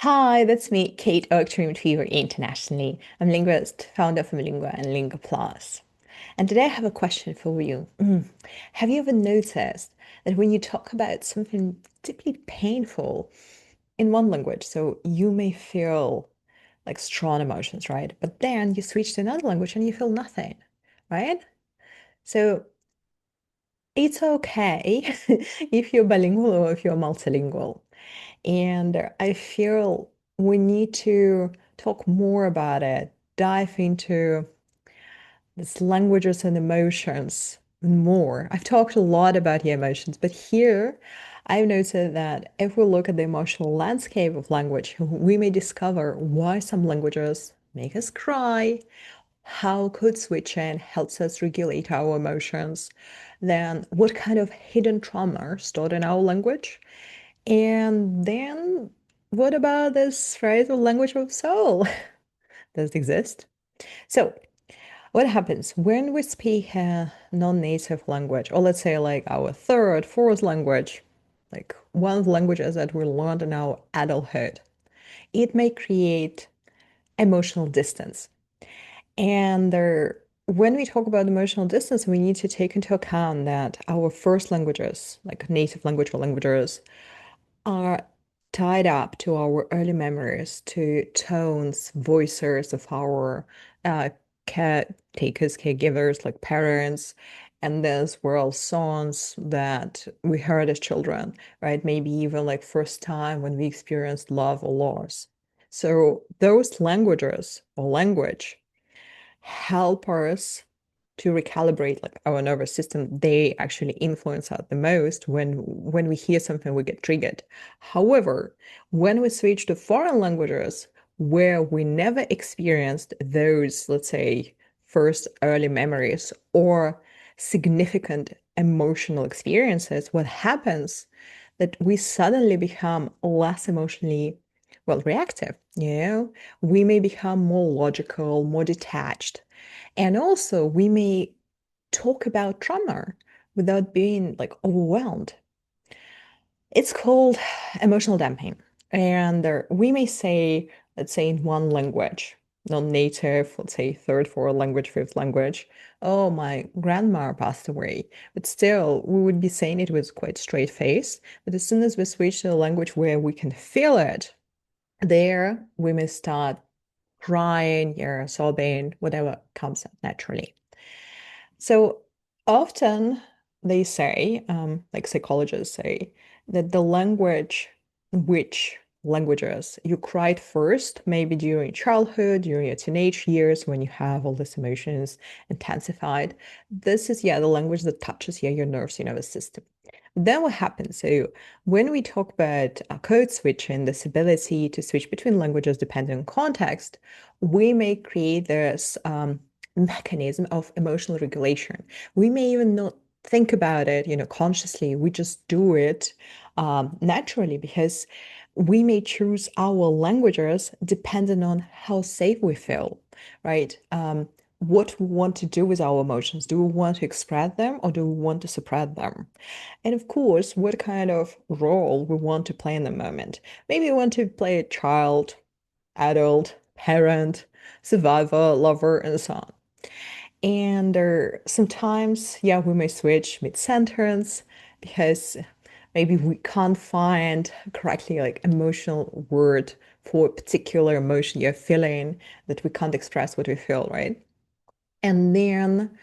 Hi, that's me, Kate Oaktree Fever internationally. I'm linguist, founder of Lingua and Lingua Plus. And today I have a question for you. Have you ever noticed that when you talk about something deeply painful in one language, so you may feel like strong emotions, right? But then you switch to another language and you feel nothing, right? So it's okay if you're bilingual or if you're multilingual. And I feel we need to talk more about it, dive into these languages and emotions more. I've talked a lot about the emotions, but here I've noted that if we look at the emotional landscape of language, we may discover why some languages make us cry, how code switching helps us regulate our emotions, then what kind of hidden trauma stored in our language, and then what about this phrase of language of soul? Does it exist? So, what happens when we speak a non-native language, or let's say like our third, fourth language, like one of the languages that we learned in our adulthood? It may create emotional distance. And when we talk about emotional distance, we need to take into account that our first languages, like native language or languages, are tied up to our early memories, to tones, voices of our uh, caretakers, caregivers, like parents. And those were all songs that we heard as children, right? Maybe even like first time when we experienced love or loss. So those languages or language help us to recalibrate like our nervous system. They actually influence us the most. When we hear something, we get triggered. However, when we switch to foreign languages where we never experienced those, let's say, first early memories or significant emotional experiences, what happens that we suddenly become less emotionally well reactive. We may become more logical, more detached, and also we may talk about trauma without being like overwhelmed. It's called emotional damping. And we may say, let's say in one language, non-native, let's say third, fourth language, fifth language, oh, my grandma passed away. But still, we would be saying it with quite straight face. But as soon as we switch to a language where we can feel it, there we may start crying, yeah, sobbing, whatever comes up naturally. So often they say, like psychologists say, that the language, which languages you cried first, maybe during childhood, during your teenage years, when you have all these emotions intensified. This is, yeah, the language that touches, yeah, your nerves, your nervous system. Then what happens? So when we talk about code switching, this ability to switch between languages depending on context, we may create this mechanism of emotional regulation. We may even not think about it, consciously. We just do it naturally because we may choose our languages depending on how safe we feel, right? What we want to do with our emotions. Do we want to express them or do we want to suppress them? And of course, what kind of role we want to play in the moment. Maybe we want to play a child, adult, parent, survivor, lover, and so on. And sometimes, yeah, we may switch mid-sentence because maybe we can't find correctly like emotional word for a particular emotion you're feeling that we can't express what we feel, right? And then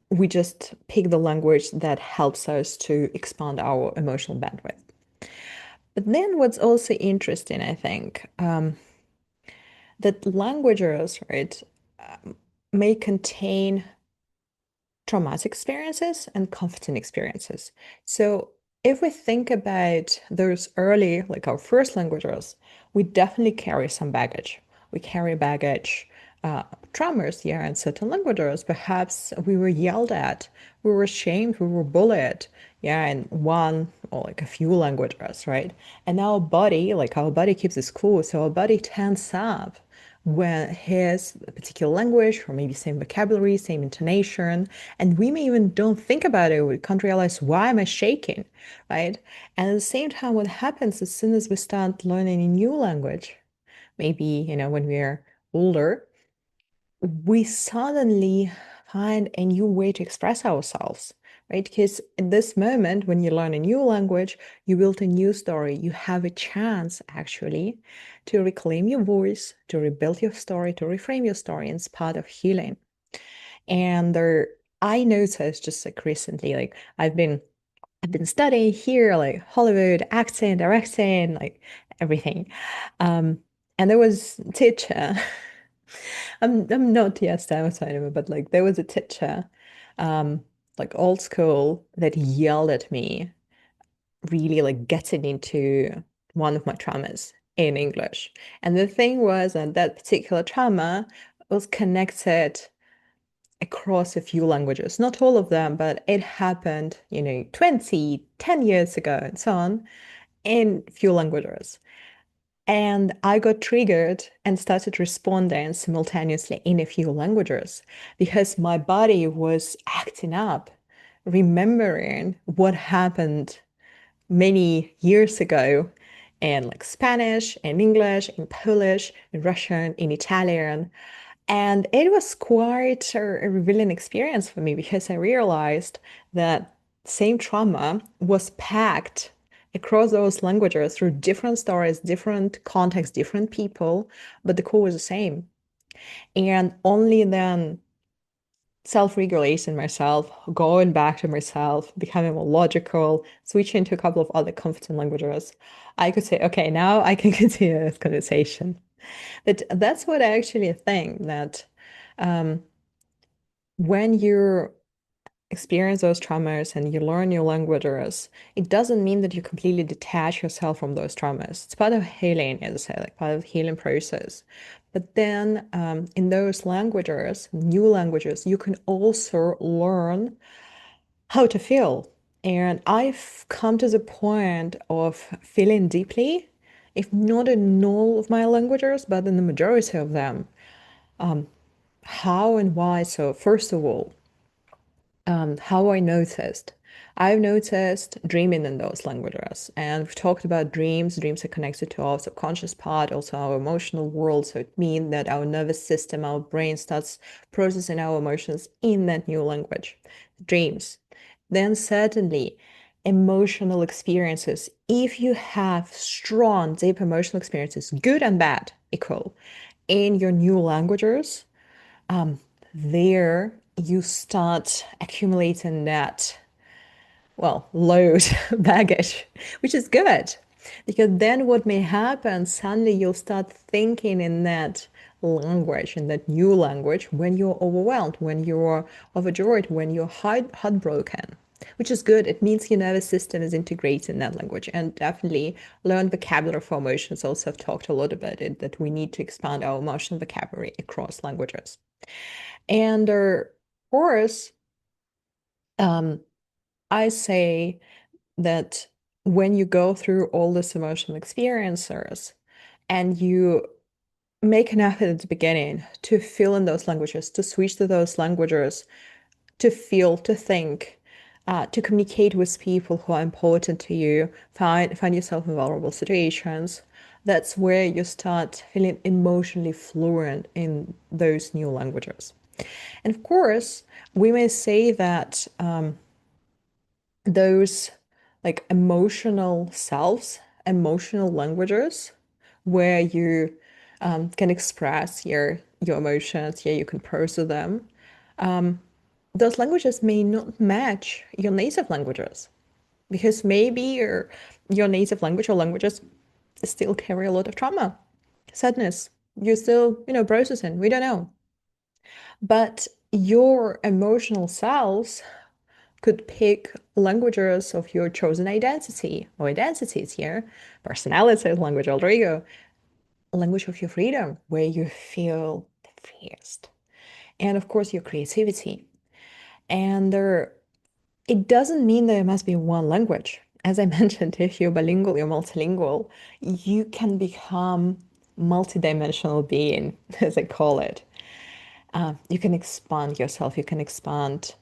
we just pick the language that helps us to expand our emotional bandwidth. But then what's also interesting, I think, that languages, right, may contain traumatic experiences and comforting experiences. So if we think about those early, like our first languages, we definitely carry some baggage. We carry baggage, traumas, yeah, in certain languages. Perhaps we were yelled at, we were shamed, we were bullied, yeah, in one or like a few languages, right? And our body, like our body keeps us cool, so our body tense up when hears a particular language or maybe same vocabulary, same intonation, and we may even don't think about it. We can't realize why am I shaking, right? And at the same time, what happens as soon as we start learning a new language, maybe, when we're older, we suddenly find a new way to express ourselves, right? Because in this moment, when you learn a new language, you build a new story. You have a chance actually to reclaim your voice, to rebuild your story, to reframe your story. And it's part of healing. And I noticed just like recently, like I've been studying here, like Hollywood acting, directing, like everything. Um, and there was a teacher. I'm not yet outside of it, but like there was a teacher, um, like old school, that yelled at me, really like getting into one of my traumas in English. And the thing was that particular trauma was connected across a few languages, not all of them, but it happened, 10 years ago and so on, in few languages. And I got triggered and started responding simultaneously in a few languages because my body was acting up, remembering what happened many years ago in like Spanish, in English, in Polish, in Russian, in Italian. And it was quite a revealing experience for me because I realized that same trauma was packed across those languages through different stories, different contexts, different people, but the core was the same. And only then self-regulating myself, going back to myself, becoming more logical, switching to a couple of other comforting languages, I could say, okay, now I can continue this conversation. But that's what I actually think that um, when you experience those traumas and you learn new languages, it doesn't mean that you completely detach yourself from those traumas. It's part of healing, as I say, like part of the healing process. But then in those languages, new languages, you can also learn how to feel. And I've come to the point of feeling deeply, if not in all of my languages, but in the majority of them. How and why? So, first of all, how I noticed. I've noticed dreaming in those languages. And we've talked about dreams. Dreams are connected to our subconscious part, also our emotional world. So it means that our nervous system, our brain starts processing our emotions in that new language. Dreams. Then certainly emotional experiences. If you have strong, deep emotional experiences, good and bad, equal, in your new languages, there you start accumulating that, well, load baggage, which is good. Because then what may happen, suddenly you'll start thinking in that language, in that new language, when you're overwhelmed, when you're overjoyed, when you're heartbroken, which is good. It means your nervous system is integrating that language. And definitely learn vocabulary for emotions. Also, I've talked a lot about it, that we need to expand our emotional vocabulary across languages. And of course, um, I say that when you go through all these emotional experiences and you make an effort at the beginning to feel in those languages, to switch to those languages, to feel, to think, to communicate with people who are important to you, find yourself in vulnerable situations. That's where you start feeling emotionally fluent in those new languages. And of course, we may say that those like emotional selves, emotional languages, where you can express your emotions, yeah, you can process them. Those languages may not match your native languages because maybe your native language or languages still carry a lot of trauma, sadness. You're still, processing. We don't know. But your emotional selves could pick languages of your chosen identity or identities here, personality, language, alter ego, language of your freedom, where you feel the freest. And of course, your creativity. And it doesn't mean there must be one language. As I mentioned, if you're bilingual, you're multilingual, you can become multidimensional being, as I call it. You can expand yourself, you can expand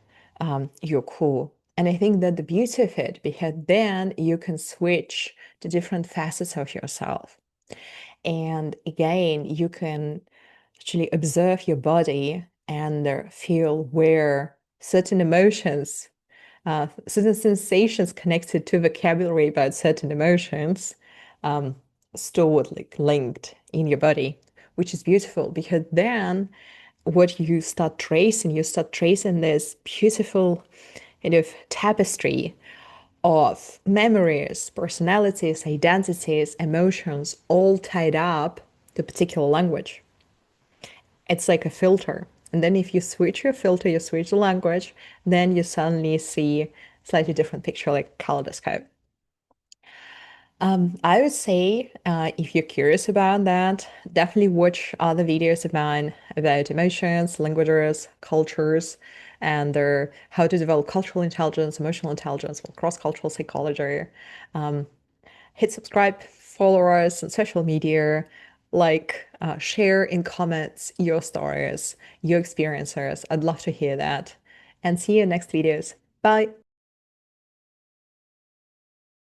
your core. And I think that the beauty of it, because then you can switch to different facets of yourself. And again, you can actually observe your body and feel where certain emotions, certain sensations connected to vocabulary about certain emotions um, stored, like linked in your body, which is beautiful because then what you start tracing this beautiful kind of tapestry of memories, personalities, identities, emotions, all tied up to a particular language. It's like a filter. And then if you switch your filter, you switch the language, then you suddenly see slightly different picture, like kaleidoscope. I would say if you're curious about that, definitely watch other videos of mine about emotions, languages, cultures, and how to develop cultural intelligence, emotional intelligence, cross-cultural psychology. Hit subscribe, follow us on social media, share in comments your stories, your experiences. I'd love to hear that. And see you next videos. Bye.